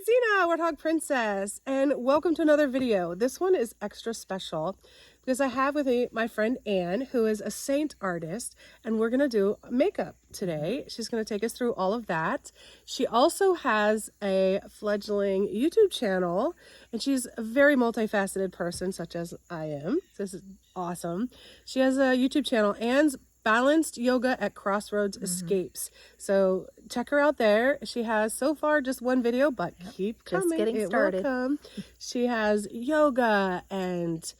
it's Zena, Warthog Princess, and welcome to another video. This one is extra special because I have with me my friend Anne, who is a Seint artist, and we're going to do makeup today. She's going to take us through all of that. She also has a fledgling YouTube channel, and she's a very multifaceted person, such as I am. This is awesome. She has a YouTube channel, Anne's Balanced Yoga at Crossroads Escapes. So check her out there. She has so far just one video, but keep coming. Just getting started. Will come. She has yoga and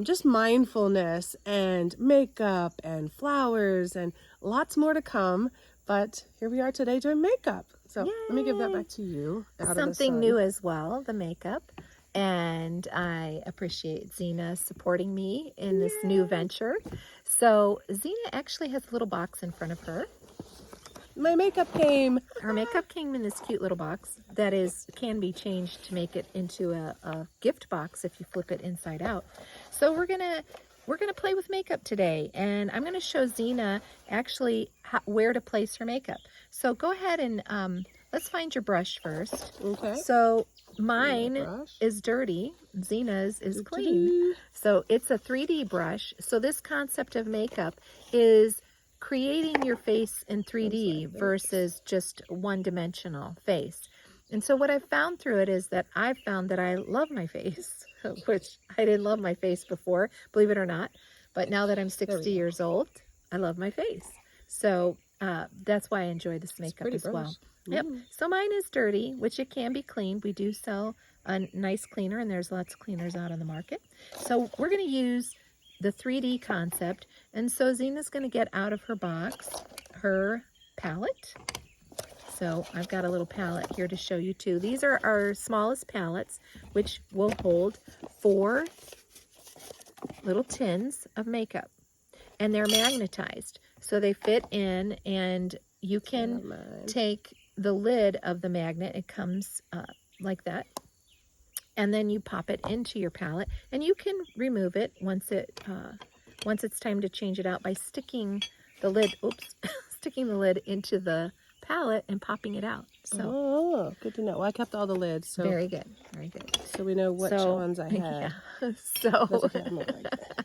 just mindfulness and makeup and flowers and lots more to come. But here we are today doing makeup. So let me give that back to you. Something new as well, the makeup. And I appreciate Zena supporting me in this new venture. So Zena actually has a little box in front of her. My makeup came. Her makeup came in this cute little box that can be changed to make it into a gift box if you flip it inside out. So we're gonna play with makeup today, and I'm gonna show Zena actually where to place her makeup. So go ahead and let's find your brush first. Okay. So mine is dirty. Zena's is clean. So it's a 3D brush. So this concept of makeup is creating your face in 3D versus just one-dimensional face. And so what I've found through it is that I've found that I love my face, which I didn't love my face before, believe it or not. But now that I'm 60 years old, I love my face. So that's why I enjoy this makeup as well. Yep. So mine is dirty, which it can be cleaned. We do sell a nice cleaner, and there's lots of cleaners out on the market. So we're going to use the 3D concept. And so Zena's going to get out of her box her palette. So I've got a little palette here to show you too. These are our smallest palettes, which will hold 4 little tins of makeup. And they're magnetized. So they fit in, and you can take the lid of the magnet. It comes like that. And then you pop it into your palette, and you can remove it once it's time to change it out by sticking the lid, sticking the lid into the palette and popping it out. So good to know. Well, I kept all the lids. So very good, very good. So we know which ones I had. Yeah. So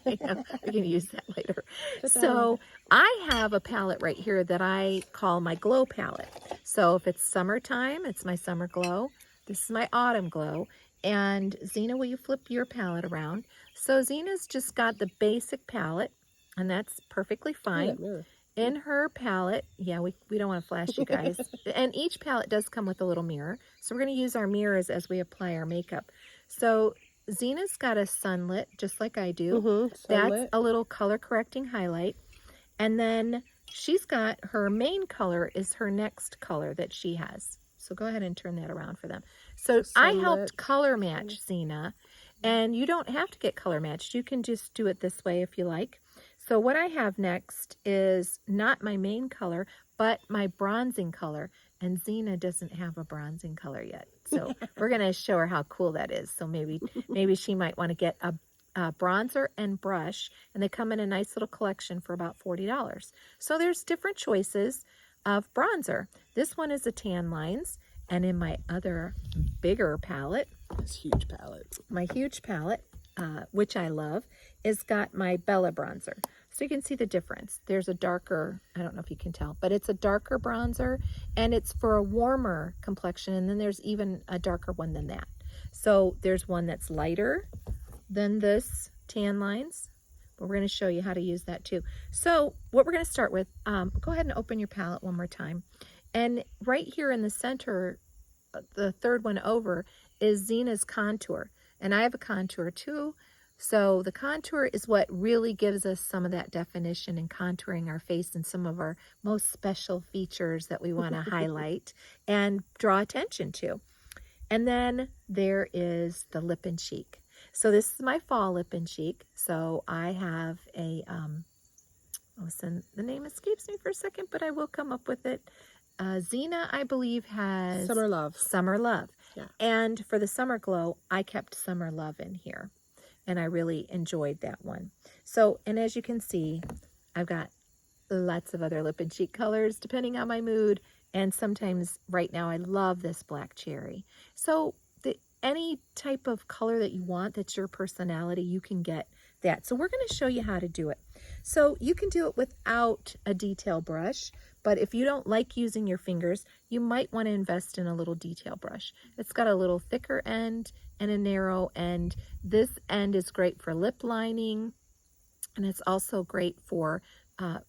I know, we can use that later. So I have a palette right here that I call my glow palette. So if it's summertime, it's my summer glow. This is my autumn glow. And Zena, will you flip your palette around? So Zena's just got the basic palette, and that's perfectly fine. In her palette, we don't want to flash you guys. And each palette does come with a little mirror. So we're going to use our mirrors as we apply our makeup. So Zena's got a sunlit, just like I do. That's a little color correcting highlight. And then she's got her main color is her next color that she has. So go ahead and turn that around for them. So I helped color match Zena, and you don't have to get color matched. You can just do it this way if you like. So what I have next is not my main color, but my bronzing color. And Zena doesn't have a bronzing color yet. So we're going to show her how cool that is. So maybe she might want to get a bronzer and brush, and they come in a nice little collection for about $40. So there's different choices of bronzer. This one is a Tan Lines, and in my other bigger palette, this huge palette, my huge palette, which I love, is got my Bella bronzer. So you can see the difference. There's a darker, I don't know if you can tell, but it's a darker bronzer, and it's for a warmer complexion, and then there's even a darker one than that. So there's one that's lighter than this Tan Lines, but we're going to show you how to use that too. So what we're going to start with, go ahead and open your palette one more time. And right here in the center, the third one over, is Zena's contour. And I have a contour too. So the contour is what really gives us some of that definition and contouring our face and some of our most special features that we want to highlight and draw attention to. And then there is the lip and cheek. So this is my fall lip and cheek. So I have a, the name escapes me for a second, but I will come up with it. Zena, I believe, has Summer Love. Summer Love. Yeah. And for the Summer Glow, I kept Summer Love in here. And I really enjoyed that one. So, and as you can see, I've got lots of other lip and cheek colors depending on my mood. And sometimes right now I love this black cherry. So any type of color that you want, that's your personality, you can get that. So we're going to show you how to do it. So you can do it without a detail brush, but if you don't like using your fingers, you might want to invest in a little detail brush. It's got a little thicker end and a narrow end. This end is great for lip lining, and it's also great for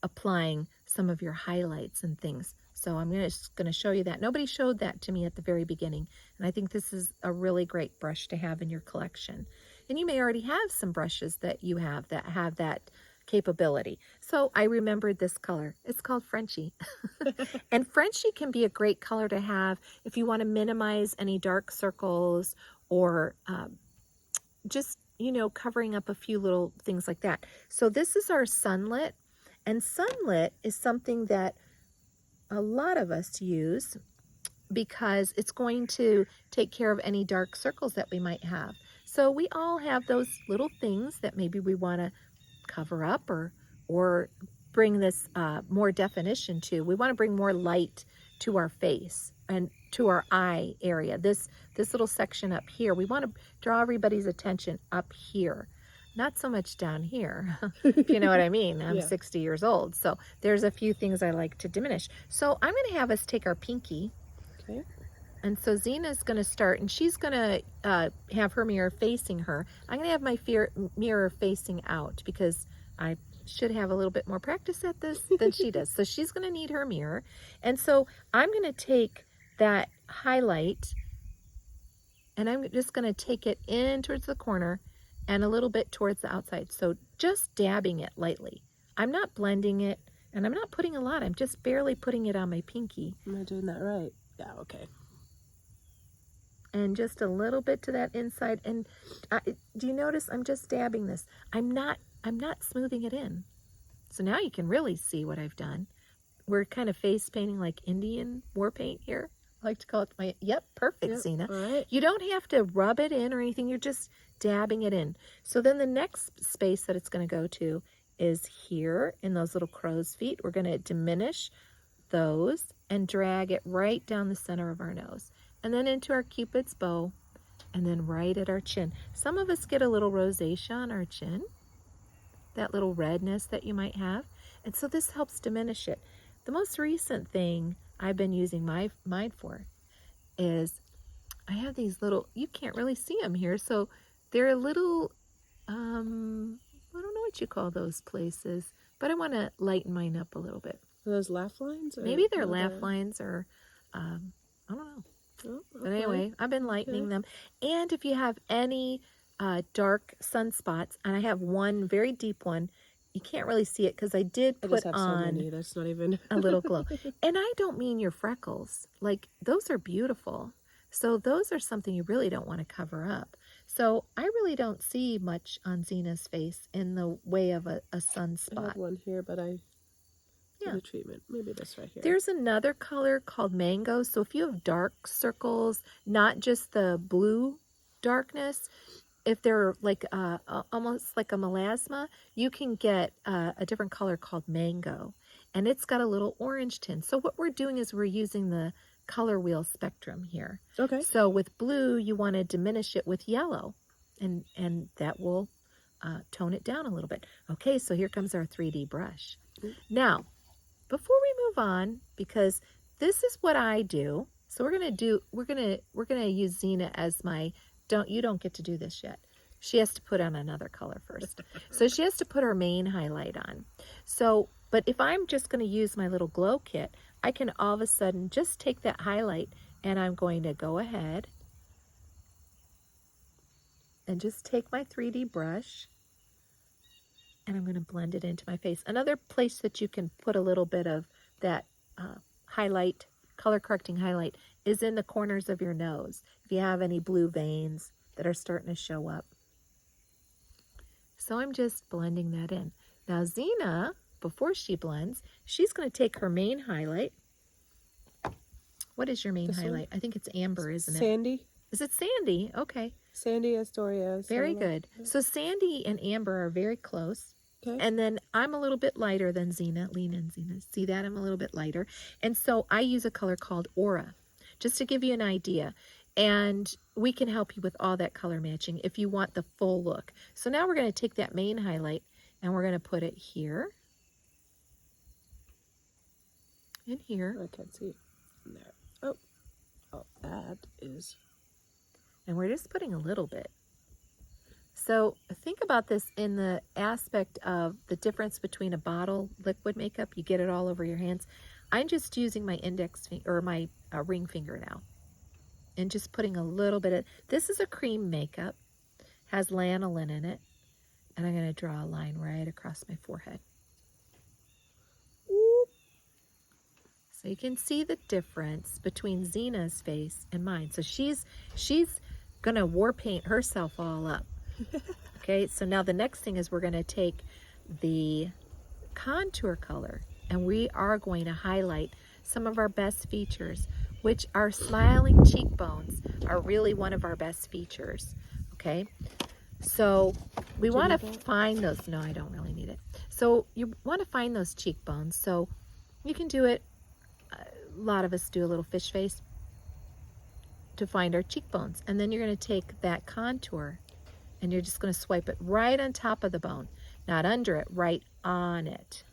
applying some of your highlights and things. So I'm just going to show you that. Nobody showed that to me at the very beginning, and I think this is a really great brush to have in your collection. And you may already have some brushes that you have that capability. So I remembered this color. It's called Frenchie. And Frenchie can be a great color to have if you want to minimize any dark circles or just, you know, covering up a few little things like that. So this is our Sunlit, and Sunlit is something that a lot of us use because it's going to take care of any dark circles that we might have. So we all have those little things that maybe we want to cover up or bring this more definition to. We want to bring more light to our face and to our eye area. This little section up here, we want to draw everybody's attention up here. Not so much down here, if you know what I mean. I'm 60 years old, so there's a few things I like to diminish. So I'm going to have us take our pinky. Okay. And so Zena's going to start, and she's going to have her mirror facing her. I'm going to have my mirror facing out because I should have a little bit more practice at this than she does. So she's going to need her mirror. And so I'm going to take that highlight, and I'm just going to take it in towards the corner and a little bit towards the outside. So just dabbing it lightly. I'm not blending it, and I'm not putting a lot. I'm just barely putting it on my pinky. Am I doing that right? Yeah, okay. And just a little bit to that inside. And do you notice I'm just dabbing this? I'm not smoothing it in. So now you can really see what I've done. We're kind of face painting like Indian war paint here. I like to call it my, perfect, Zena. All right. You don't have to rub it in or anything. You're just dabbing it in. So then the next space that it's going to go to is here in those little crow's feet. We're going to diminish those and drag it right down the center of our nose. And then into our Cupid's bow, and then right at our chin. Some of us get a little rosacea on our chin, that little redness that you might have. And so this helps diminish it. The most recent thing I've been using mine for is I have these little, you can't really see them here, so they're little, I don't know what you call those places, but I want to lighten mine up a little bit. Are those laugh lines? Or maybe they're laugh lines or, I don't know. Oh, okay. But anyway, I've been lightening them. And if you have any dark sunspots, and I have one very deep one, you can't really see it because I did put have on so many. That's not even a little glow. And I don't mean your freckles. Like, those are beautiful. So those are something you really don't want to cover up. So I really don't see much on Zena's face in the way of a sunspot. I have one here, but I did a treatment. Maybe this right here. There's another color called Mango. So if you have dark circles, not just the blue darkness, if they're like almost like a melasma, you can get a different color called Mango. And it's got a little orange tint. So what we're doing is we're using the color wheel spectrum here. Okay. So with blue, you want to diminish it with yellow. And that will tone it down a little bit. Okay, so here comes our 3D brush. Now, before we move on, because this is what I do, so we're gonna use Zena as my, you don't get to do this yet. She has to put on another color first. So she has to put her main highlight on. So, but if I'm just gonna use my little glow kit, I can all of a sudden just take that highlight and I'm going to go ahead and just take my 3D brush and I'm going to blend it into my face. Another place that you can put a little bit of that highlight, color correcting highlight, is in the corners of your nose. If you have any blue veins that are starting to show up. So I'm just blending that in. Now Zena, before she blends, she's going to take her main highlight. What is your main highlight? I think it's amber, isn't it? Sandy. Is it Sandy? Okay. Sandy Astoria. Very good. So Sandy and amber are very close. Okay. And then I'm a little bit lighter than Xena. Lean in, Xena. See that? I'm a little bit lighter. And so I use a color called Aura, just to give you an idea. And we can help you with all that color matching if you want the full look. So now we're going to take that main highlight and we're going to put it here. And here. I can't see it in there. Oh. Oh, that is. And we're just putting a little bit. So think about this in the aspect of the difference between a bottle liquid makeup. You get it all over your hands. I'm just using my index finger or my ring finger now. And just putting a little bit of, this is a cream makeup, has lanolin in it. And I'm going to draw a line right across my forehead. So you can see the difference between Xena's face and mine. So she's going to war paint herself all up. Okay, so now the next thing is we're going to take the contour color and we are going to highlight some of our best features, which our smiling cheekbones are really one of our best features. Okay, so we want to find those. No, I don't really need it. So you want to find those cheekbones. So you can do it. A lot of us do a little fish face to find our cheekbones. And then you're going to take that contour and you're just going to swipe it right on top of the bone. Not under it, right on it.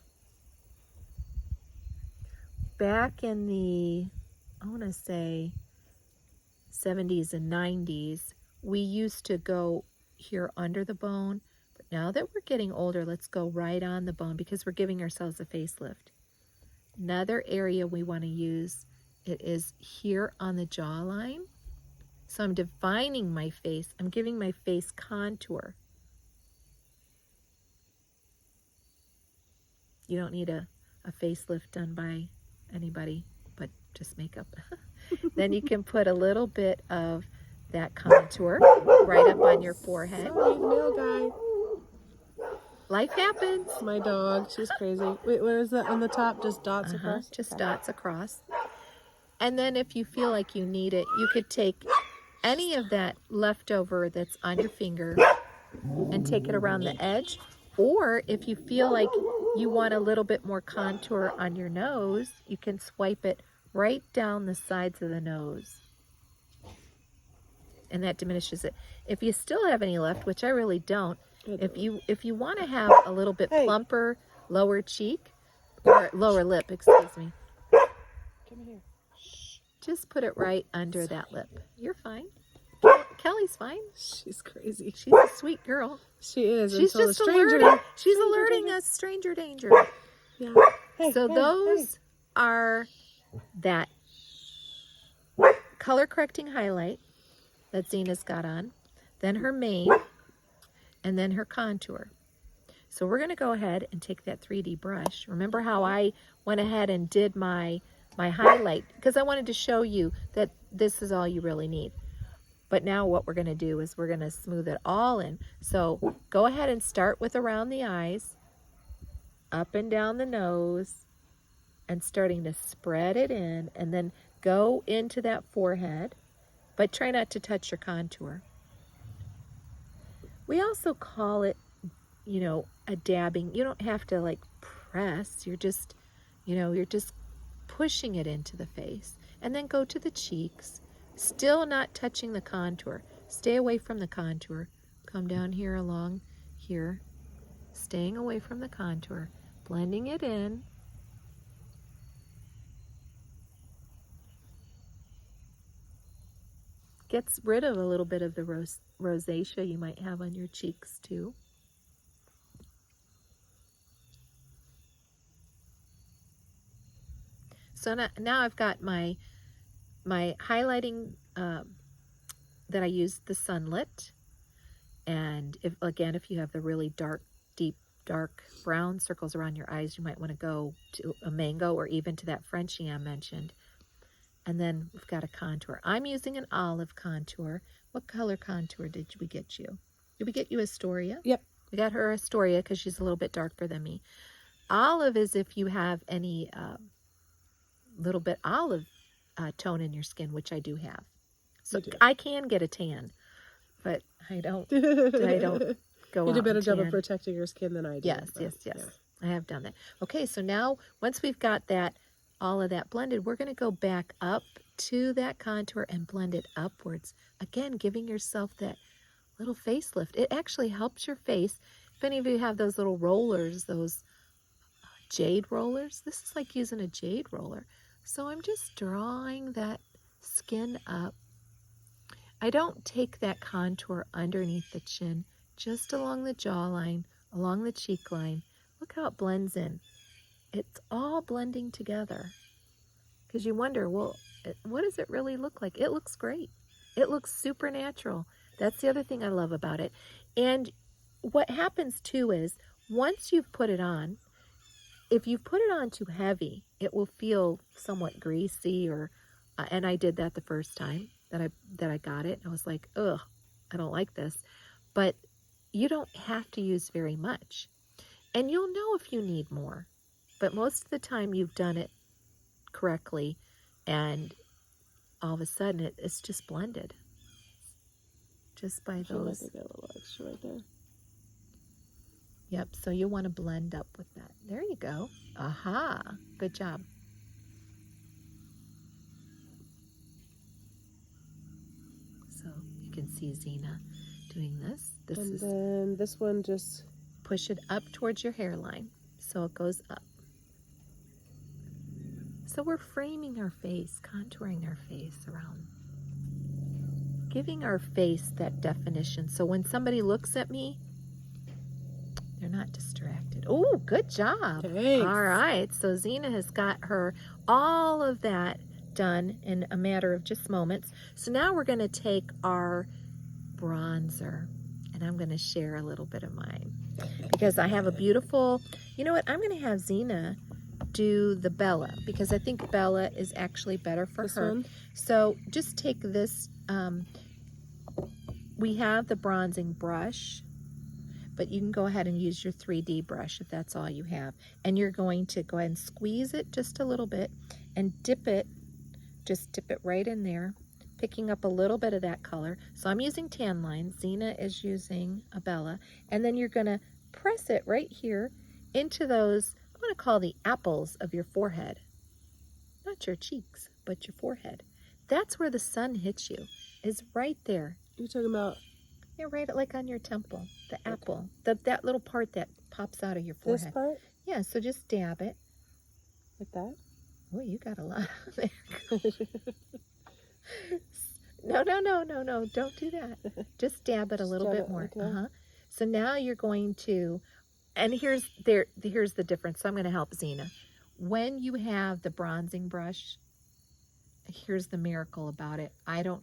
Back in the, I want to say, 70s and 90s, we used to go here under the bone. But now that we're getting older, let's go right on the bone because we're giving ourselves a facelift. Another area we want to use, it is here on the jawline. So I'm defining my face. I'm giving my face contour. You don't need a facelift done by anybody, but just makeup. Then you can put a little bit of that contour right up on your forehead. Sorry, nail guy. Life happens. My dog, she's crazy. Wait, where is that on the top? Just dots across? Just dots across. And then if you feel like you need it, you could take any of that leftover that's on your finger and take it around the edge. Or if you feel like you want a little bit more contour on your nose, you can swipe it right down the sides of the nose. And that diminishes it. If you still have any left, which I really don't, if you want to have a little bit plumper lower cheek, or lower lip, excuse me, Come here. just put it right under that lip. You're fine. Kelly's fine. She's crazy. She's a sweet girl. She is. She's until just the stranger. alerting. She's alerting us stranger danger. Yeah. So those are that color correcting highlight that Xena's got on, then her mane, and then her contour. So we're going to go ahead and take that 3D brush. Remember how I went ahead and did my highlight because I wanted to show you that this is all you really need. But now what we're going to do is we're going to smooth it all in. So go ahead and start with around the eyes, up and down the nose, and starting to spread it in, and then go into that forehead, but try not to touch your contour. We also call it, you know, a dabbing. You don't have to like press. You're just, you know, you're just pushing it into the face. And then go to the cheeks, still not touching the contour. Stay away from the contour. Come down here along here, staying away from the contour, blending it in. Gets rid of a little bit of the rosacea you might have on your cheeks too. So now I've got my highlighting that I used the Sunlit. And if you have the really deep dark brown circles around your eyes, you might want to go to a mango or even to that Frenchie I mentioned. And then we've got a contour. I'm using an olive contour. What color contour did we get you? Did we get you Astoria? Yep. We got her Astoria because she's a little bit darker than me. Olive is if you have any little bit olive tone in your skin, which I do have. So I can get a tan, but I don't go out. You did a better and job of tan. protecting your skin than I did. Yes, but, yes. yeah. I have done that. Okay, so now once we've got that, all of that blended, we're going to go back up to that contour and blend it upwards. Again, giving yourself that little facelift. It actually helps your face. If any of you have those little rollers, those jade rollers, this is like using a jade roller. So I'm just drawing that skin up. I don't take that contour underneath the chin, just along the jawline, along the cheek line. Look how it blends in. It's all blending together. Because you wonder, well, what does it really look like? It looks great. It looks super natural. That's the other thing I love about it. And what happens too is, once you've put it on, if you put it on too heavy, it will feel somewhat greasy, or and I did that the first time that I got it. I was like, ugh, I don't like this. But you don't have to use very much. And you'll know if you need more. But most of the time you've done it correctly, and all of a sudden it's just blended. Just by those. I got a little extra right there. Yep, so you want to blend up with that. There you go. Aha, good job. So you can see Zena doing this. And then this one, just push it up towards your hairline so it goes up. So we're framing our face, contouring our face around, giving our face that definition. So when somebody looks at me, they're not distracted. Oh, good job. Thanks. All right. So Zena has got her all of that done in a matter of just moments. So now we're going to take our bronzer, and I'm going to share a little bit of mine because I have a beautiful, you know what? I'm going to have Zena do the Bella because I think Bella is actually better for her. One? So just take this. We have the bronzing brush, but you can go ahead and use your 3D brush if that's all you have. And you're going to go ahead and squeeze it just a little bit and dip it, just dip it right in there, picking up a little bit of that color. So I'm using tan line. Zena is using a Bella. And then you're going to press it right here into those, I'm going to call the apples of your forehead. Not your cheeks, but your forehead. That's where the sun hits you, is right there. You're talking about? Yeah, right like on your temple, the apple, that little part that pops out of your forehead. This part? Yeah, so just dab it. Like that? Oh, you got a lot there. No, don't do that. Just dab it a little bit more. Okay. So now you're going to, and here's the difference. So I'm going to help Zena. When you have the bronzing brush, here's the miracle about it.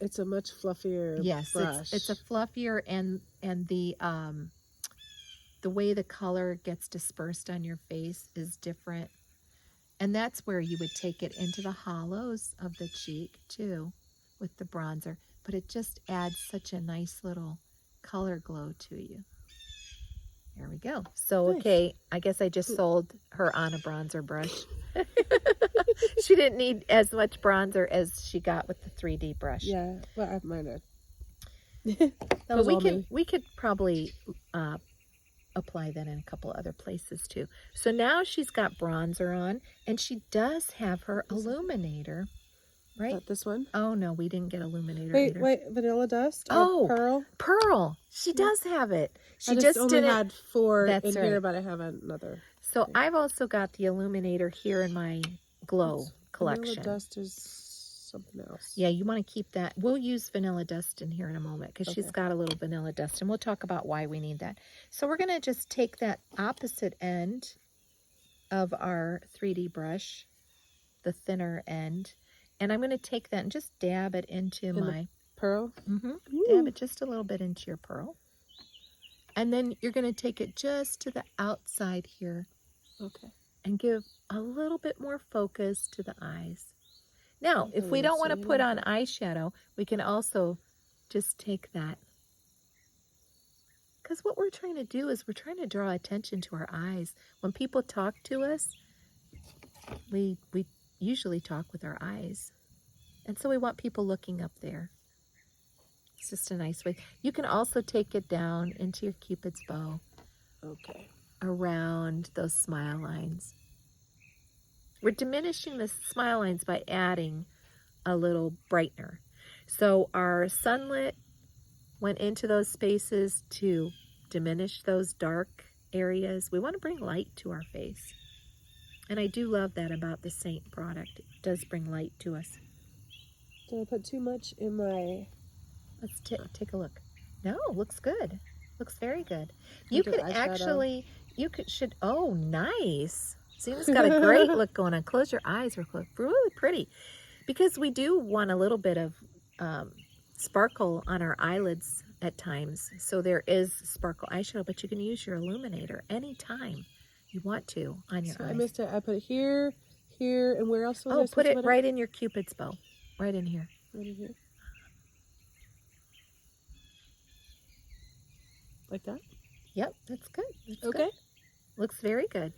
It's a much fluffier brush. It's a fluffier, and the way the color gets dispersed on your face is different. And that's where you would take it into the hollows of the cheek too with the bronzer. But it just adds such a nice little color glow to you. There we go. So, nice. Okay, I guess I just sold her on a bronzer brush. She didn't need as much bronzer as she got with the 3D brush. Yeah, well, I have mine. We could probably apply that in a couple other places too. So now she's got bronzer on, and she does have her illuminator, right? This one? Oh no, we didn't get illuminator. Wait, vanilla dust? Oh, pearl. Pearl. She does have it. She I just only didn't. had 4 That's in right. here, but I have another. So I've also got the illuminator here in my glow collection. Vanilla dust is something else. Yeah, you want to keep that. We'll use vanilla dust in here in a moment because she's Okay. got a little vanilla dust, and we'll talk about why we need that. So we're going to just take that opposite end of our 3D brush, the thinner end, and I'm going to take that and just dab it into my pearl. Dab it just a little bit into your pearl. And then you're going to take it just to the outside here. Okay. And give a little bit more focus to the eyes. Now, if we don't want to put on eyeshadow, we can also just take that. Because what we're trying to do is we're trying to draw attention to our eyes. When people talk to us, we usually talk with our eyes. And so we want people looking up there. It's just a nice way. You can also take it down into your Cupid's bow. Okay. Around those smile lines. We're diminishing the smile lines by adding a little brightener. So our sunlit went into those spaces to diminish those dark areas. We want to bring light to our face. And I do love that about the Seint product. It does bring light to us. Did I put too much in my... Let's take a look. No, looks good. Looks very good. You could actually, oh, nice. Zena's got a great look going on. Close your eyes real quick. Really pretty. Because we do want a little bit of sparkle on our eyelids at times. So there is sparkle eyeshadow, but you can use your illuminator anytime you want to on your eyes. I missed it. I put it here, and where else was I put it right in your Cupid's bow. Right in here. Right in here. Like that? Yep, that's good. That's okay. Good. Looks very good.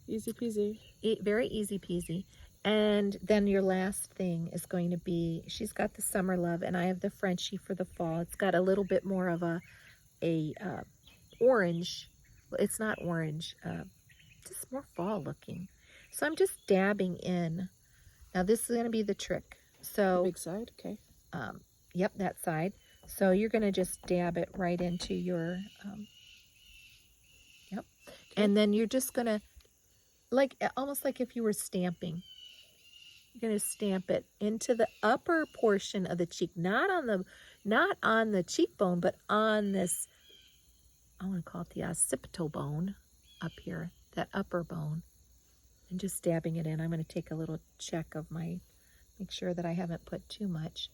Easy peasy. Very easy peasy. And then your last thing is going to be, she's got the Summer Love, and I have the Frenchie for the fall. It's got a little bit more of a orange. It's not orange. Just more fall looking. So I'm just dabbing in. Now this is going to be the trick. So the big side, okay. Yep, that side. So you're going to just dab it right into your, yep. Okay. And then you're just going to, almost like if you were stamping. You're going to stamp it into the upper portion of the cheek, not on the cheekbone, but on this, I want to call it the occipital bone up here, that upper bone. And just dabbing it in. I'm going to take a little check of make sure that I haven't put too much.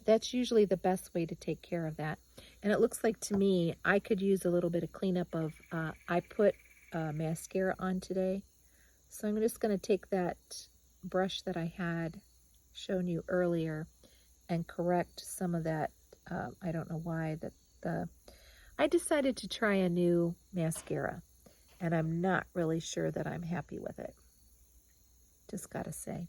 That's usually the best way to take care of that. And it looks like to me, I could use a little bit of cleanup of, I put mascara on today. So I'm just going to take that brush that I had shown you earlier and correct some of that. I don't know why I decided to try a new mascara and I'm not really sure that I'm happy with it. Just got to say.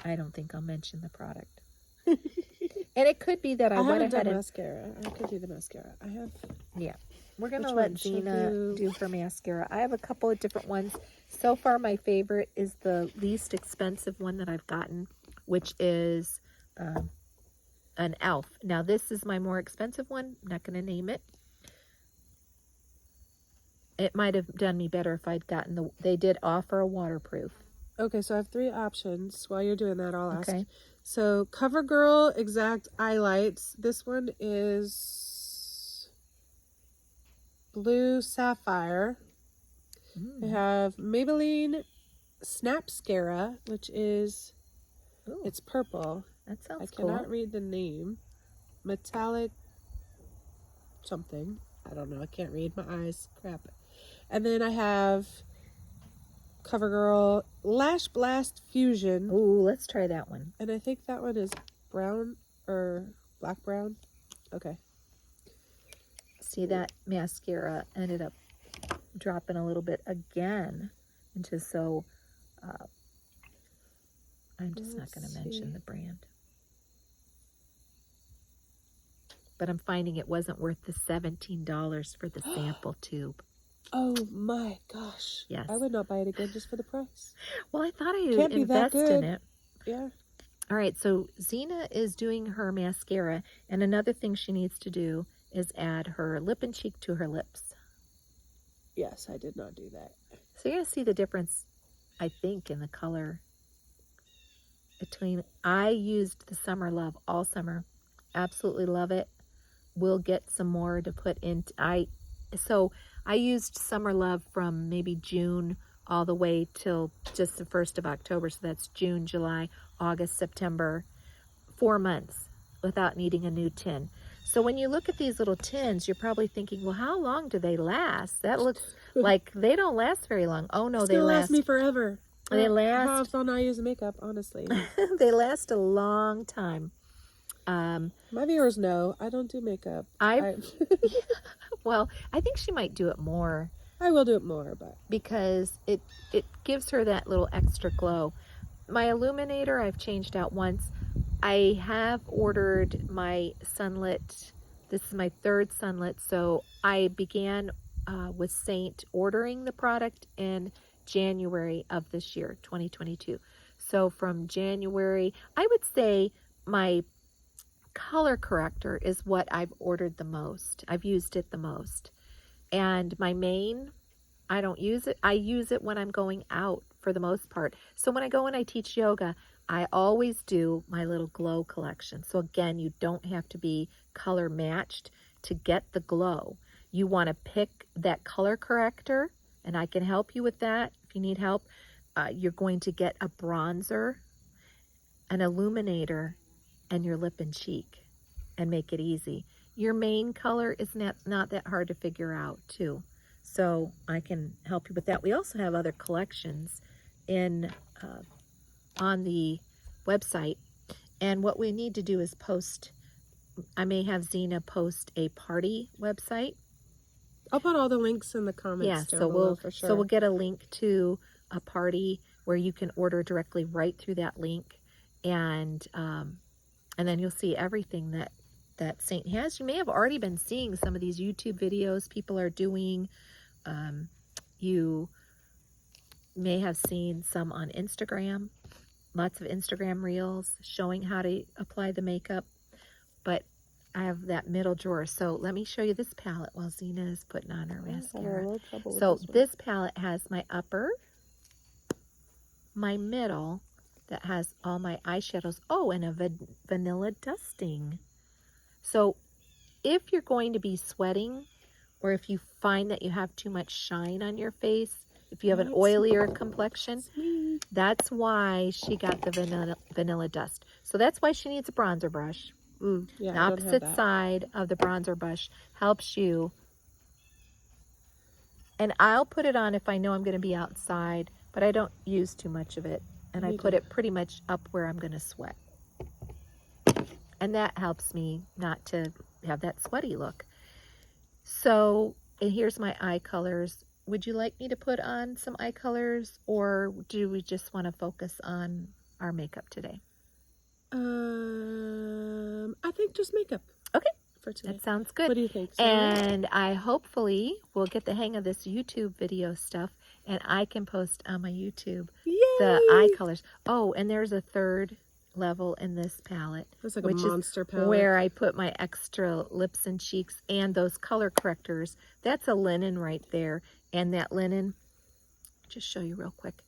I don't think I'll mention the product. And it could be that I went ahead and mascara. I could do the mascara. I have. Yeah, we're gonna let Zena do her mascara. I have a couple of different ones. So far, my favorite is the least expensive one that I've gotten, which is an e.l.f. Now, this is my more expensive one. I'm not gonna name it. It might have done me better if I'd gotten they did offer a waterproof. Okay, so I have 3 options. While you're doing that, I'll ask. Okay. So, CoverGirl Exact Eyelights. This one is Blue Sapphire. I have Maybelline Snapscara, which is, it's purple. That sounds cool. I cannot read the name. Metallic something. I don't know. I can't read. My eyes. Crap. And then I have CoverGirl Lash Blast Fusion. Ooh, let's try that one. And I think that one is brown or black brown. Okay. See, that mascara ended up dropping a little bit again into I'm just not going to mention the brand. But I'm finding it wasn't worth the $17 for the sample tube. Oh my gosh. Yes. I would not buy it again just for the price. Well, I thought I would invest in it. Yeah. All right, so Zena is doing her mascara, and another thing she needs to do is add her lip and cheek to her lips. Yes, I did not do that. So you're going to see the difference, I think, in the color between. I used the Summer Love all summer. Absolutely love it. We'll get some more to put in. So I used Summer Love from maybe June all the way till just the 1st of October. So that's June, July, August, September, 4 months without needing a new tin. So when you look at these little tins, you're probably thinking, well, how long do they last? That looks like they don't last very long. Oh, no, they last me forever. They last. How often I use makeup, honestly. They last a long time. My viewers know I don't do makeup. Well, I think she might do it more. I will do it more, but because it gives her that little extra glow. My illuminator I've changed out once. I have ordered my Sunlit. This is my third Sunlit. So I began with Seint ordering the product in January of this year, 2022. So from January, I would say my color corrector is what I've ordered the most. I've used it the most. And my main, I don't use it. I use it when I'm going out for the most part. So when I go and I teach yoga, I always do my little glow collection. So again, you don't have to be color matched to get the glow. You want to pick that color corrector, and I can help you with that if you need help. You're going to get a bronzer, an illuminator, and your lip and cheek, and make it easy. Your main color is not that hard to figure out too. So I can help you with that. We also have other collections in on the website. And what we need to do is post, I may have Zena post a party website. I'll put all the links in the comments. Yeah, so we'll get a link to a party where you can order directly right through that link, and then you'll see everything that Seint has. You may have already been seeing some of these YouTube videos people are doing. You may have seen some on Instagram, lots of Instagram reels showing how to apply the makeup, but I have that middle drawer. So let me show you this palette while Zena is putting on her mascara. So this palette has my upper, my middle, that has all my eyeshadows. Oh, and a vanilla dusting. So if you're going to be sweating, or if you find that you have too much shine on your face, if you have an oilier complexion, that's why she got the vanilla dust. So that's why she needs a bronzer brush. Yeah, the opposite side of the bronzer brush helps you. And I'll put it on if I know I'm going to be outside, but I don't use too much of it. And I put it pretty much up where I'm going to sweat. And that helps me not to have that sweaty look. So, and here's my eye colors. Would you like me to put on some eye colors, or do we just want to focus on our makeup today? I think just makeup. Okay. For today. That sounds good. What do you think, Sarah? And I hopefully will get the hang of this YouTube video stuff, and I can post on my YouTube the eye colors. Oh, and there's a third level in this palette. It's like a monster palette. Where I put my extra lips and cheeks and those color correctors. That's a linen right there. And that linen, just show you real quick.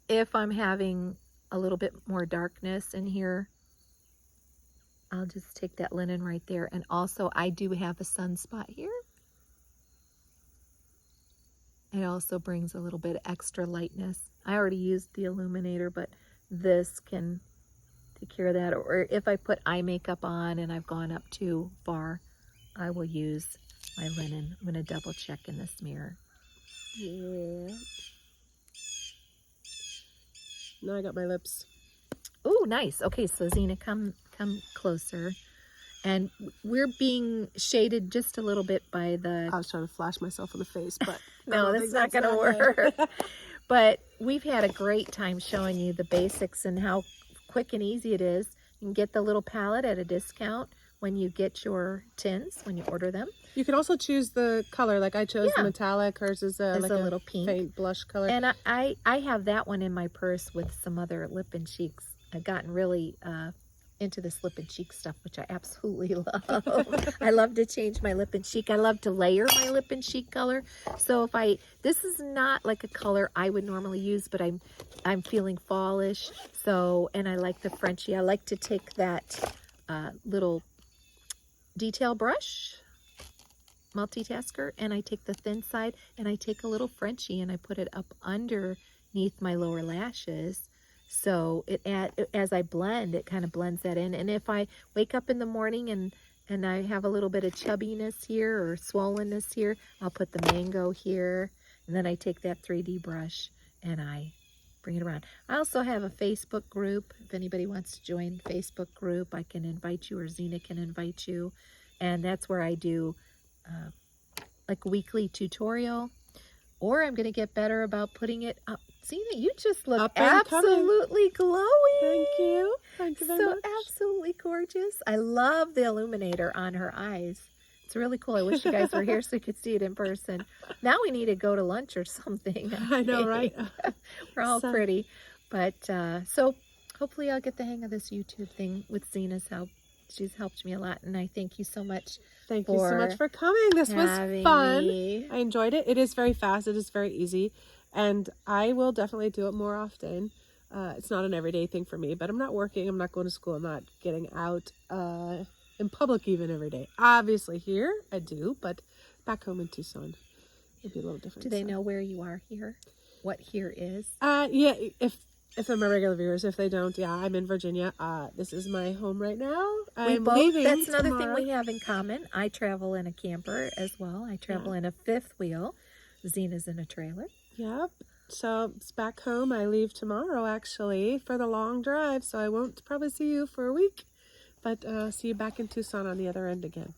If I'm having a little bit more darkness in here, I'll just take that linen right there. And also I do have a sunspot here. It also brings a little bit of extra lightness. I already used the illuminator, but this can take care of that. Or if I put eye makeup on and I've gone up too far, I will use my linen. I'm going to double check in this mirror. Yeah. Now I got my lips. Oh, nice. Okay, so Zena, come closer. And we're being shaded just a little bit by the... I was trying to flash myself in the face, but... No, that's not going to work. But we've had a great time showing you the basics and how quick and easy it is. You can get the little palette at a discount when you get your tints, when you order them. You can also choose the color. Like I chose the metallic. Hers is like a little pink, faint blush color. And I have that one in my purse with some other lip and cheeks. I've gotten really into this lip and cheek stuff, which I absolutely love. I love to change my lip and cheek. I love to layer my lip and cheek color. So this is not like a color I would normally use, but I'm feeling fallish. So, and I like the Frenchie. I like to take that little detail brush, multitasker, and I take the thin side and I take a little Frenchie and I put it up underneath my lower lashes. So as I blend, it kind of blends that in. And if I wake up in the morning and I have a little bit of chubbiness here or swollenness here, I'll put the mango here. And then I take that 3D brush and I bring it around. I also have a Facebook group. If anybody wants to join the Facebook group, I can invite you, or Zena can invite you. And that's where I do like weekly tutorial or I'm going to get better about putting it up. Zena, you just look Up and coming. absolutely glowing. Thank you. Thank you very So much. absolutely gorgeous. I love the illuminator on her eyes. It's really cool. I wish you guys were here so you could see it in person. Now we need to go to lunch or something. I know, right? We're all pretty. But so hopefully I'll get the hang of this YouTube thing with Zena's help. She's helped me a lot, and I thank you so much. Thank you so much for coming. This was fun. Me. I enjoyed it. It is very fast. It is very easy. And I will definitely do it more often. It's not an everyday thing for me, but I'm not working. I'm not going to school. I'm not getting out in public even every day. Obviously here I do, but back home in Tucson it'd be a little different. Do they know where you are here? What here is? Yeah, if they're my regular viewers. If they don't, yeah, I'm in Virginia. This is my home right now. I'm leaving That's another tomorrow. thing we have in common. I travel in a camper as well. I travel in a fifth wheel. Zena's in a trailer. Yep. So it's back home. I leave tomorrow actually for the long drive, so I won't probably see you for a week, but see you back in Tucson on the other end again.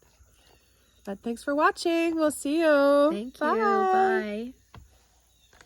But thanks for watching. We'll see you. Thank you. Bye.